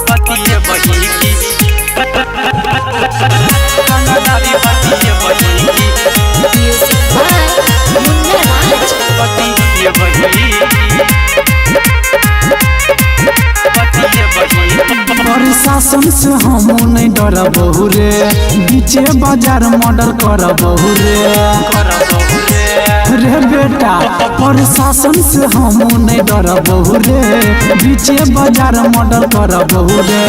बतिये बही की रंगदारी बतिये बही की Music by Munna Raj. बतिये बही बतिये बही प्रशासन से हम नहीं डरबहु रे, बीचे बाजार मर्डर करबहु रे रे बेटा। प्रशासन से हम नहीं डरबहु रे, बीचे बाजार मर्डर करबहु रे।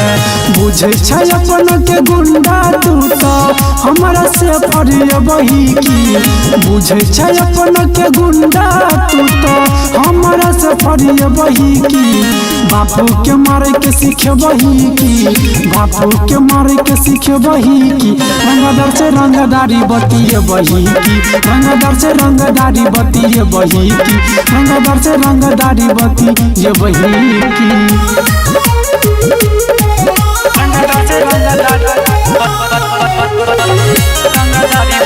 बुझे छै अपन के गुंडा तू तो हमरा से फरियबही की, बुझे छै अपन के गुंडा तू तो हमरा से फरियबही की। बापू के मारे के सीखबही की, बापू के मारे के सीखबही की। रंगदार से रंगदारी बतिये बही की, रंगदार से रंगदारी बतिये बही की, रंगदार से रंगदारी बतिये बही की। रंगदार से रंगदारी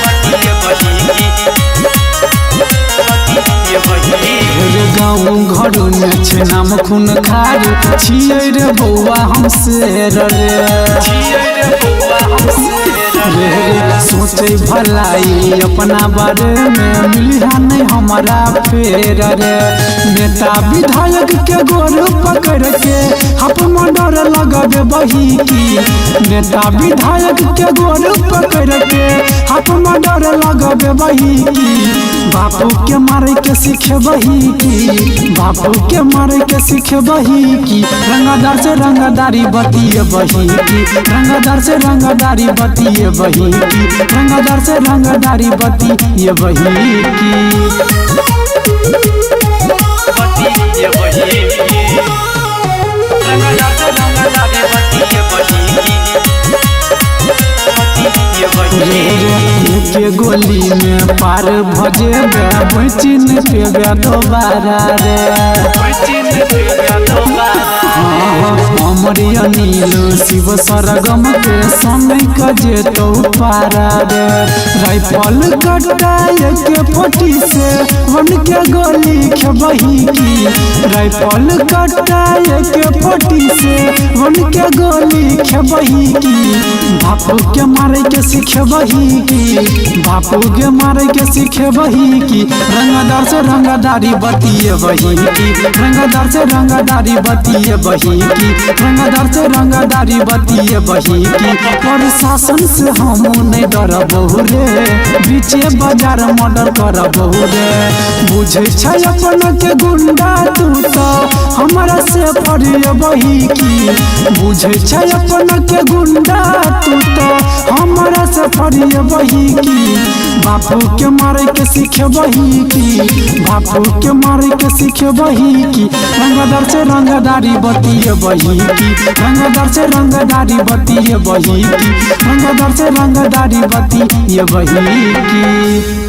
बतिये बही की बतिये बही। रे गाँव घर में छे नाम खून खार, छियै रे बौआ हम शेर रे छियै रे बौआ हम शेर रे। सोचे भलाई अपना बारे में, मिलिया नहीं हमारा फेर रे। नेता विधायक के गोर पकड़ के हाथ में डर लगबे बही की, नेता विधायक के गोर पकड़ के हाथ में डर लगबे बही की। बापू के मारे के सीखबही की, बापू के मारे के सीखबही की। रंगदार से रंगदारी बतिये बही की, रंगदार से रंगदारी बतिये बही की, रंगदार से रंगदारी बतिये बही की। बतिये बही रंगदार से रंगदारी बतिये बही बतिये बही। के गोली में पार भजेबे, बचिन पेबे दोबारा रे हमरी अनिल शिव सरगम के समय कजे तो पारा रे। राइफल कटाए के पटी से वन के गोली खेबही की, राइफल कटाए के पटी से वन के गोली खेबही की। बापू के मारे के सीखबही की, बापू के मारे के सीखबही की। रंगदार से रंगदारी बतिये बही की, रंगदार से रंगदारी बतिये बही की, रंगदार से रंगदारी बतिये बही की। प्रशासन से हम नहीं डरबहु रे, बीचे बाजार मर्डर करबहु रे। बुझे छै अपन के गुंडा तू तो हमरा से फरियबही की, बुझे छै अपन के गुंडा तू तो हमरा से फरियबही की। बापू के मारे के सीखबही की, बापू के मारे के सीखबही की। रंगदार से रंगदारी बतिये बही की, रंगदार से रंगदारी बतिये बही की, रंगदार से रंगदारी बतिये बही की।